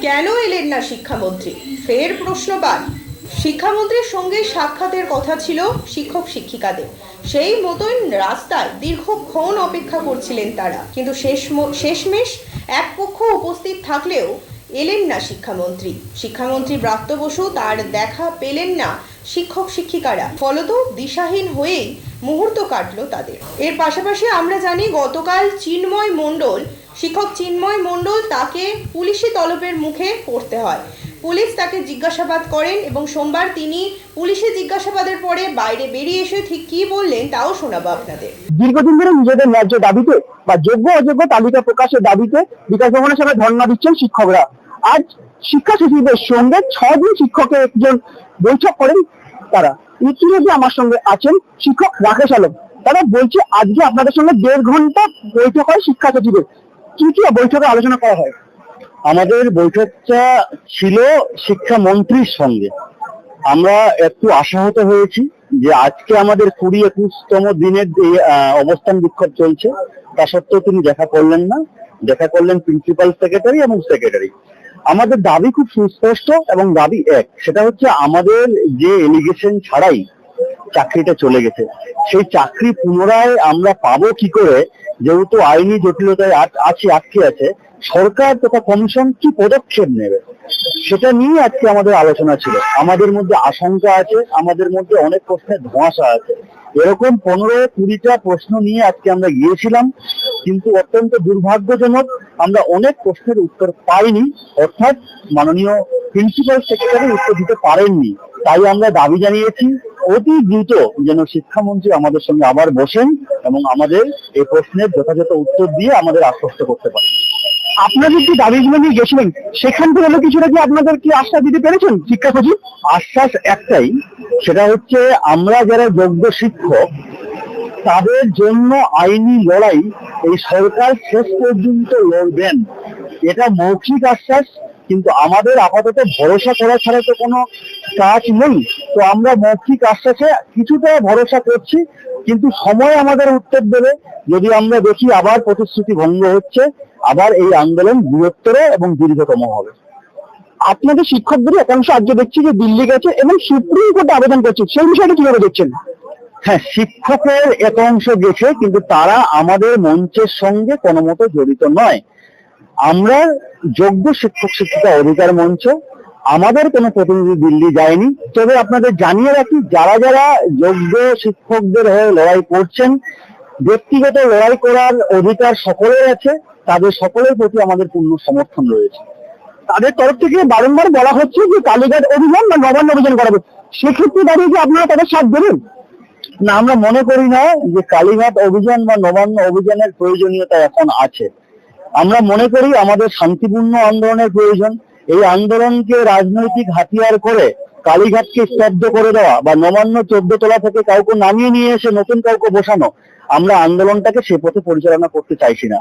কেন এলেন না শিক্ষামন্ত্রী? ফের প্রশ্নবাদ। শিক্ষামন্ত্রীর সঙ্গে সাক্ষাতের কথা ছিল শিক্ষক শিক্ষিকাদের, সেই মতোই রাস্তায় দীর্ঘক্ষণ অপেক্ষা করছিলেন তারা, কিন্তু শেষমেশ এক পক্ষ উপস্থিত থাকলেও এলেন না শিক্ষামন্ত্রী। শিক্ষামন্ত্রী ব্রাত্য বসু তার দেখা পেলেন না শিক্ষক শিক্ষিকারা, ফলত দিশাহীন হয়েই মুহূর্ত কাটলো তাদের। এর পাশাপাশি আমরা জানি গতকাল শিক্ষক চিন্ময় মণ্ডল তাকে পুলিশি তলবের মুখে পড়তে হয়। পুলিশ তাকে জিজ্ঞাসাবাদ করেন এবং সোমবার তিনি পুলিশি জিজ্ঞাসাবাদের পরে বাইরে বেরিয়ে এসে ঠিক কি বললেন তাও শোনাবো আপনাদের। দীর্ঘদিন ধরে নিজেদের ন্যায্য দাবিতে বা যোগ্য অযোগ্য তালিকা প্রকাশের দাবিতে বিকাশ ভবনের সামনে ধর্ণা দিচ্ছেন শিক্ষকরা। আজ শিক্ষা সচিবের সঙ্গে 6 দিন শিক্ষকের একজন বৈঠক করেন তারা। ইতিমধ্যে আমার সঙ্গে আছেন শিক্ষক রাকেশ আলম। তারা বলছে আজকে আপনাদের সঙ্গে 1.5 ঘন্টা বৈঠক হয় শিক্ষা সচিবের। কি কি বৈঠকে আলোচনা করা হয়? আমাদের বৈঠকটা ছিল শিক্ষামন্ত্রীর সঙ্গে। আমরা একটু আশাহত হয়েছি যে আজকে আমাদের 20-21তম দিনের যে অবস্থান বিক্ষোভ চলছে তা সত্ত্বেও তিনি দেখা করলেন না। দেখা করলেন প্রিন্সিপাল সেক্রেটারি এবং সেক্রেটারি। আমাদের দাবি খুব সুস্পষ্ট এবং দাবি এক, সেটা হচ্ছে আমাদের যে এলিগেশন ছাড়াই চাকরিটা চলে গেছে, সেই চাকরি পুনরায় আমরা পাবো কি করে, যেহেতু আইনি জটিলতায় আটকে আছে। সরকার তথা কমিশন কি পদক্ষেপ নেবে সেটা নিয়ে আজকে আমাদের আলোচনা ছিল। আমাদের মধ্যে আশঙ্কা আছে, আমাদের মধ্যে অনেক প্রশ্নের ধোঁয়াশা আছে। এরকম 15-20টা প্রশ্ন নিয়ে আজকে আমরা গিয়েছিলাম, কিন্তু অত্যন্ত দুর্ভাগ্যজনক আমরা অনেক প্রশ্নের উত্তর পাইনি, অর্থাৎ মাননীয় প্রিন্সিপাল সেক্রেটারি উত্তর দিতে পারেননি। তাই আমরা দাবি জানিয়েছি অতি দ্রুত যেন শিক্ষামন্ত্রী আমাদের সঙ্গে আবার বসেন এবং আমাদের এই প্রশ্নের যথাযথ উত্তর দিয়ে আমাদের আশ্বস্ত করতে পারেন। আপনাদের যে দাবিগুলো নিয়ে গেছিলেন সেখান থেকে হলো কিছুটা কি আপনাদের কি আশ্বাস দিতে পেরেছেন শিক্ষা সচিব? আশ্বাস একটাই, সেটা হচ্ছে আমরা যারা যোগ্য শিক্ষক তাদের জন্য আইনি লড়াই এই সরকার শেষ পর্যন্ত লড়বেন, এটা মৌখিক আশ্বাস। কিন্তু আমাদের আপাতত ভরসা করা ছাড়া তো কোনো কাজ নেই। তো আমরা মৌখিক আশ্বাসে কিছুটা ভরসা করছি, কিন্তু সময় আমাদের উত্তর দেবে। যদি আমরা দেখি আবার প্রতিশ্রুতি ভঙ্গ হচ্ছে, আবার এই আন্দোলন বৃহত্তর এবং দীর্ঘতম হবে। আপনাদের শিক্ষকদের একাংশ আজকে দেখছি যে দিল্লি গেছে এবং সুপ্রিম কোর্টে আবেদন করছে, সেই বিষয়টা কিভাবে দেখছেন? হ্যাঁ, শিক্ষকের একাংশ গেছে, কিন্তু তারা আমাদের মঞ্চের সঙ্গে কোনো মতো জড়িত নয়। আমরা যোগ্য শিক্ষক শিক্ষিকা অধিকার মঞ্চ, আমাদের কোনো প্রতিনিধি দিল্লি যায়নি। তবে আপনাদের জানিয়ে রাখি, যারা যারা যোগ্য শিক্ষকদের হয়ে লড়াই করছেন, ব্যক্তিগত লড়াই করার অধিকার সকলের আছে, তাদের সকলের প্রতি আমাদের পূর্ণ সমর্থন রয়েছে। তাদের তরফ থেকে বারংবার বলা হচ্ছে যে কালীঘাট অভিযান বা নবান্ন অভিযান করাবে, সেক্ষেত্রে দাঁড়িয়ে কি আপনারা তাদের সাথ দেবেন? না, আমরা মনে করি না যে কালীঘাট অভিযান বা নবান্ন অভিযানের প্রয়োজনীয়তা এখন আছে। আমরা মনে করি আমাদের শান্তিপূর্ণ আন্দোলনের প্রয়োজন। এই আন্দোলনকে রাজনৈতিক হাতিয়ার করে কালীঘাটকে স্তব্ধ করে দেওয়া বা নবান্ন 14 তলা থেকে কাউকে নামিয়ে নিয়ে এসে নতুন কাউকে বসানো, আমরা আন্দোলনটাকে সে পথে পরিচালনা করতে চাইছি না।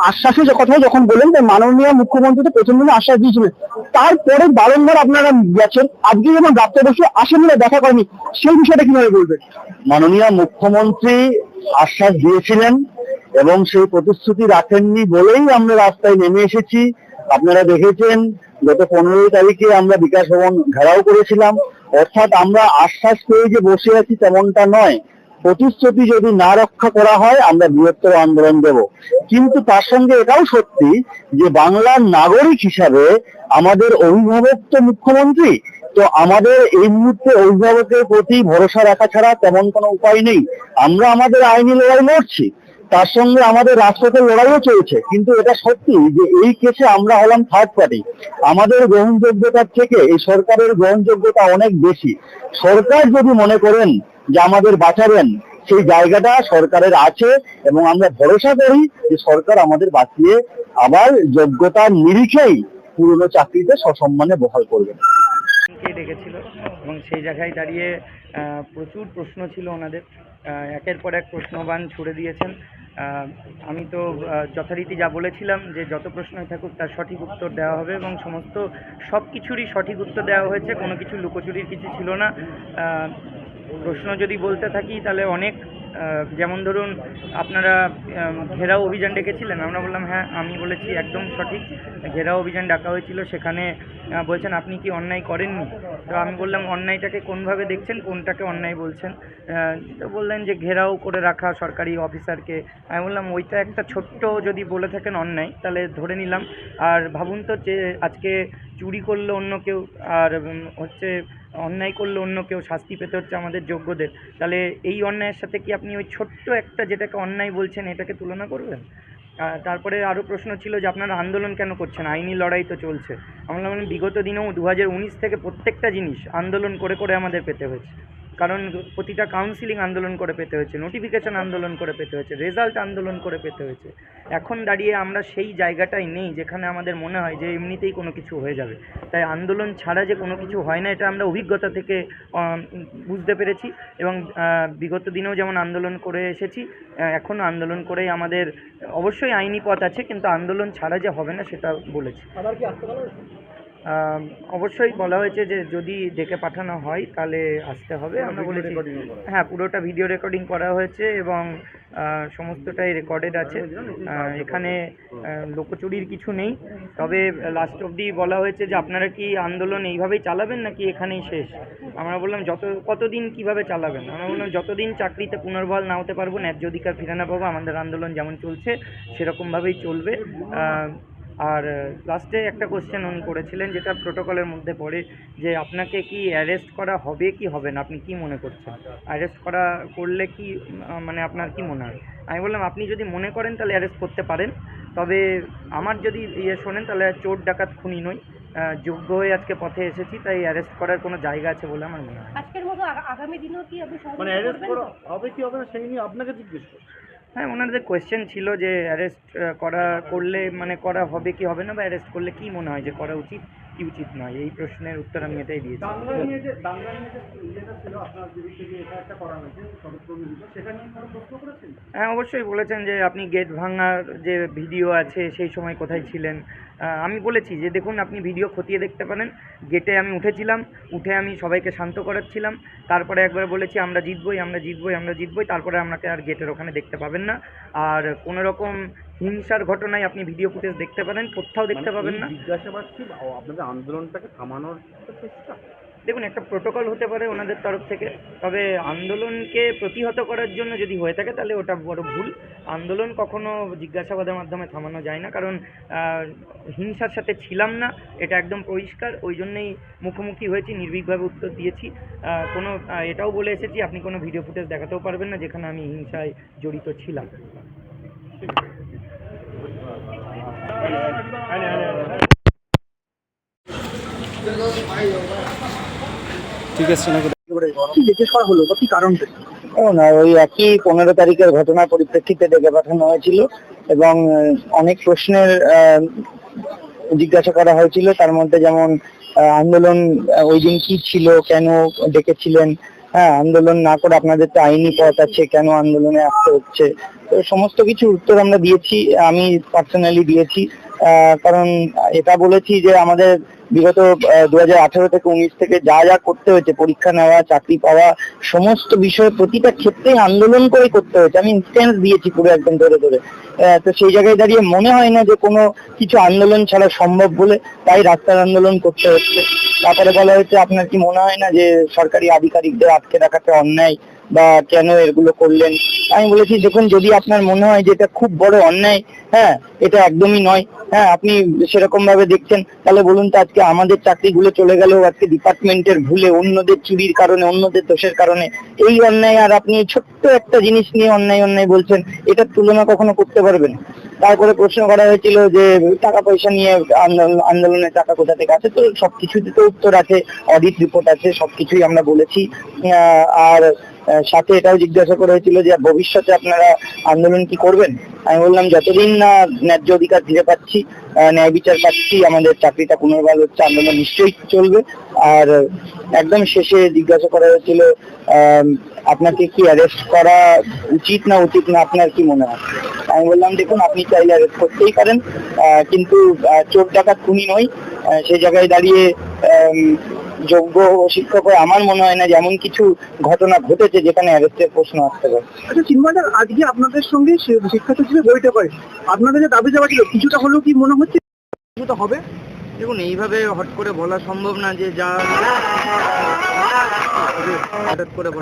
আশ্বাসের কথা যখন বলেন যে মাননীয় মুখ্যমন্ত্রী তো প্রথম দিনে আশ্বাস দিয়েছিলেন, তারপরে বারংবার আপনারা গেছেন, আজকে যেমন ব্রাত্য বসু আসেননি, দেখা করেনি, সেই বিষয়টা কিভাবে বলবেন? মাননীয় মুখ্যমন্ত্রী আশ্বাস দিয়েছিলেন এবং সেই প্রতিশ্রুতি রাখেননি বলেই আমরা রাস্তায় নেমে এসেছি। আপনারা দেখেছেন গত 15 তারিখে আমরা বিকাশ ভবন ঘেরাও করেছিলাম। অর্থাৎ আমরা আশ্বাস পেয়ে যে বসে আছি তেমনটা নয়। প্রতিশ্রুতি যদি না রক্ষা করা হয় আমরা বৃহত্তর আন্দোলন দেব। কিন্তু তার সঙ্গে এটাও সত্যি যে বাংলার নাগরিক হিসাবে আমাদের অভিভাবক তো মুখ্যমন্ত্রী। তো আমাদের এই মুহূর্তে অভিভাবকের প্রতি ভরসা রাখা ছাড়া তেমন কোনো উপায় নেই। আমরা আমাদের আইনি লড়াই লড়ছি, তার সঙ্গে আমাদের রাজপথের লড়াইও চলছে। কিন্তু এটা সত্যি যে এই কেসে আমরা হলাম থার্ড পার্টি। আমাদের গ্রহণযোগ্যতার থেকে এই সরকারের গ্রহণযোগ্যতা অনেক বেশি। সরকার যদি মনে করেন যে আমাদের বাঁচাবেন, সেই জায়গাটা সরকারের আছে এবং আমরা ভরসা করি যে সরকার আমাদের বাঁচিয়ে আবার যোগ্যতার নিরিখেই পুরনো চাকরিতে সসম্মানে বহাল করবেন। ডেকেছিল এবং সেই জায়গায় দাঁড়িয়ে প্রচুর প্রশ্ন ছিল ওনাদের। একের পর এক প্রশ্নবাণ ছুড়ে দিয়েছেন। আমি তো যথারীতি যা বলেছিলাম যে যত প্রশ্নই থাকুক তার সঠিক উত্তর দেওয়া হবে এবং সব কিছুরই সঠিক উত্তর দেওয়া হয়েছে, কোনো কিছু লুকোচুরির কিছু ছিল না। প্রশ্ন যদি বলতে থাকি তাহলে অনেক যেমন ধরুন আপনারা ঘেরাও অভিযান ডেকেছিলেন, আমরা বললাম হ্যাঁ, আমি বলেছি একদম সঠিক, ঘেরাও অভিযান ডাকা হয়েছিল। সেখানে বলছেন আপনি কি অন্যায় করেননি? তো আমি বললাম অন্যায়টাকে কোনভাবে দেখছেন, কোনটাকে অন্যায় বলছেন? তো বললেন যে ঘেরাও করে রাখা সরকারি অফিসারকে। আমি বললাম ওইটা একটা ছোট্ট যদি বলে থাকেন অন্যায় তাহলে ধরে নিলাম। আর ভাবুন তো যে আজকে চুরি করলে অন্য কেউ আর হচ্ছে অন্যায় করলে অন্য কেউ শাস্তি পেতে হচ্ছে আমাদের যোগ্যদের, তাহলে এই অন্যায়ের সাথে কি আপনি ওই ছোট্ট একটা যেটাকে অন্যায় বলছেন এটাকে তুলনা করবেন? তারপরে আরও প্রশ্ন ছিল যে আপনারা আন্দোলন কেন করছেন, আইনি লড়াই তো চলছে। আমরা বললাম বিগত দিনেও 2019 থেকে প্রত্যেকটা জিনিস আন্দোলন করে করে আমাদের পেতে হয়েছে, কারণ প্রতিটা কাউন্সিলিং আন্দোলন করে পেতে হয়েছে, নোটিফিকেশন আন্দোলন করে পেতে হয়েছে, রেজাল্ট আন্দোলন করে পেতে হয়েছে। এখন দাঁড়িয়ে আমরা সেই জায়গাটাই নেই যেখানে আমাদের মনে হয় যে এমনিতেই কোনো কিছু হয়ে যাবে। তাই আন্দোলন ছাড়া যে কোনো কিছু হয় না এটা আমরা অভিজ্ঞতা থেকে বুঝতে পেরেছি, এবং বিগত দিনেও যেমন আন্দোলন করে এসেছি, এখনও আন্দোলন করেই আমাদের অবশ্যই আইনি পথ আছে, কিন্তু আন্দোলন ছাড়া যে হবে না সেটা বলেছি। অবশ্যই বলা হয়েছে যে যদি ডেকে পাঠানো হয় তাহলে আসতে হবে। আমরা বলেছি হ্যাঁ, পুরোটা ভিডিও রেকর্ডিং করা হয়েছে এবং সমস্তটাই রেকর্ডেড আছে। এখানে লোকচুরির কিছু নেই, তবে লাস্ট অবধি বলা হয়েছে যে আপনারা কি আন্দোলন এইভাবেই চালাবেন নাকি এখানেই শেষ? আমরা বললাম কতদিন কিভাবে চালাবেন? আমরা বললাম যতদিন চাকরিতে পুনর্বহাল না হতে পারবো, ন্যায্য অধিকার ফিরে না পাবো, আমাদের আন্দোলন যেমন চলছে সেরকমভাবেই চলবে। আর লাস্টে একটা কোশ্চেন উনি করেছিলেন যেটা প্রোটোকলের মধ্যে পড়ে, যে আপনাকে কি অ্যারেস্ট করা হবে কি হবে না, আপনি কি মনে করছেন? অ্যারেস্ট করলে কি মানে আপনার কি মনে হয়? আমি বললাম আপনি যদি মনে করেন তাহলে অ্যারেস্ট করতে পারেন, তবে আমার যদি শোনেন তাহলে চোর ডাকাত খুনি নই, যোগ্য হয়ে আজকে পথে এসেছি, তাই অ্যারেস্ট করার কোনো জায়গা আছে বলে আমার মনে হয়। আজকের মতো আগামী দিনেও কি আপনি মানে অ্যারেস্ট করা হবে কি হবে না সেই নিয়ে আপনাকে জিজ্ঞেস করছি। হ্যাঁ, ওনাদের কোয়েশ্চেন ছিল যে অ্যারেস্ট করলে মানে করা হবে কি হবে না, বা অ্যারেস্ট করলে কি মনে হয় যে করা উচিত কি উচিত নয়, এই প্রশ্নের উত্তর আমি এটাই দিয়েছি। দাঙ্গা নিয়ে যে ইয়েটা ছিল আপনার বিরুদ্ধে যে এটা একটা করা হয়েছে সদস্য, সেটা নিয়ে কোনো প্রশ্ন করেছেন? হ্যাঁ, অবশ্যই বলেছেন যে আপনি গেট ভাঙার যে ভিডিও আছে সেই সময় কোথায় ছিলেন। আমি বলেছি যে দেখুন আপনি ভিডিও খতিয়ে দেখতে পারেন, গেটে আমি উঠেছিলাম, উঠে আমি সবাইকে শান্ত করাচ্ছিলাম, তারপরে একবার বলেছি আমরা জিতবই আমরা জিতবই আমরা জিতবই, তারপরে আপনাকে আর গেটের ওখানে দেখতে পাবেন না। আর কোনো রকম হিংসার ঘটনায় আপনি ভিডিও ফুটেজ দেখতে পারেন, কোথাও দেখতে পাবেন না। জিজ্ঞাসাবাদ কি আপনাদের আন্দোলনটাকে থামানোর চেষ্টা? দেখুন একটা প্রোটোকল হতে পারে ওনাদের তরফ থেকে, তবে আন্দোলনকে প্রতিহত করার জন্য যদি হয়ে থাকে তাহলে ওটা বড় ভুল। আন্দোলন কখনো জিজ্ঞাসাবাদের মাধ্যমে থামানো যায় না, কারণ হিংসার সাথে ছিলাম না, এটা একদম পরিষ্কার। ওই জন্যেই মুখোমুখি হয়েছি, নির্ভীকভাবে উত্তর দিয়েছি। কোনো এটাও বলে এসেছি আপনি কোনো ভিডিও ফুটেজ দেখাতেও পারবেন না যেখানে আমি হিংসায় জড়িত ছিলাম। কি জিজ্ঞেস করা হলো বা কি কারণটা? না, ওই একই 15 তারিখের ঘটনার পরিপ্রেক্ষিতে ডেকে পাঠানো হয়েছিল এবং অনেক প্রশ্নের জিজ্ঞাসা করা হয়েছিল। তার মধ্যে যেমন আন্দোলন ওই দিন কি ছিল, কেন ডেকেছিলেন, হ্যাঁ আন্দোলন না করে আপনাদের তো আইনি পথ আছে, কেন আন্দোলনে আসতে হচ্ছে, তো সমস্ত কিছু উত্তর আমরা দিয়েছি, আমি পার্সোনালি দিয়েছি। কারণ এটা বলেছি যে আমাদের বিগত 2018 থেকে 19 থেকে যা যা করতে হয়েছে, পরীক্ষা নেওয়া, চাকরি পাওয়া, সমস্ত বিষয়ে প্রতিটা ক্ষেত্রেই আন্দোলন করে করতে হয়েছে। আমি ইনস্ট্যান্স দিয়েছি পুরো একদম ধরে ধরে। তো সেই জায়গায় দাঁড়িয়ে মনে হয় না যে কোনো কিছু আন্দোলন ছাড়া সম্ভব বলে, তাই রাস্তার আন্দোলন করতে হচ্ছে। তারপরে বলা হয়েছে আপনার কি মনে হয় না যে সরকারি আধিকারিকদের আটকে রাখাটা অন্যায়, বা কেন এগুলো করলেন? আমি বলেছি দেখুন, যদি আপনার মনে হয় যে এটা খুব বড় অন্যায়, হ্যাঁ এটা একদমই নয়, হ্যাঁ আপনি সেরকম ভাবে দেখছেন, তাহলে বলুন তো আজকে আমাদের চাকরিগুলো চলে গেলেও আজকে ডিপার্টমেন্টের ভুলে, অন্যদের চুরির কারণে, অন্যদের দোষের কারণে এই অন্যায়, আর আপনি ছোট্ট একটা জিনিস নিয়ে অন্যায় অন্যায় বলছেন, এটার তুলনা কখনো করতে পারবেন? তারপরে প্রশ্ন করা হয়েছিল যে টাকা পয়সা নিয়ে আন্দোলনের টাকা কোথা থেকে আছে, তো সবকিছুতে তো উত্তর আছে, অডিট রিপোর্ট আছে, সবকিছুই আমরা বলেছি। আর সাথে এটাও জিজ্ঞাসা করা হয়েছিল যে ভবিষ্যতে আপনারা আন্দোলন কি করবেন। আমি বললাম যতদিন না ন্যায্য অধিকার ফিরে পাচ্ছি, ন্যায় বিচার পাচ্ছি, আমাদের চাকরিটা পুনর্বহাল হচ্ছে, আন্দোলন নিশ্চয়ই চলবে। আর একদম শেষে জিজ্ঞাসা করা হয়েছিল আপনাকে কি অ্যারেস্ট করা উচিত না উচিত না, আপনার কি মনে হয়? আমি বললাম দেখুন আপনি চাইলে অ্যারেস্ট করতেই পারেন, কিন্তু চোর ডাকাত খুনি নই। সেই জায়গায় দাঁড়িয়ে যোগ্য শিক্ষক হয় আমার মনে হয় না যে এমন কিছু ঘটনা ঘটেছে যেখানে অ্যারেস্টের প্রশ্ন আসতে পারে। আচ্ছা চিন্ময়দা, আজকে আপনাদের সঙ্গে শিক্ষার্থী হিসেবে বৈঠক করে আপনাদের যে দাবি দেওয়া ছিল কিছুটা হলেও কি মনে হচ্ছে কিছুটা হবে? দেখুন, এইভাবে হট করে বলা সম্ভব না যে যা হঠাৎ করে বলা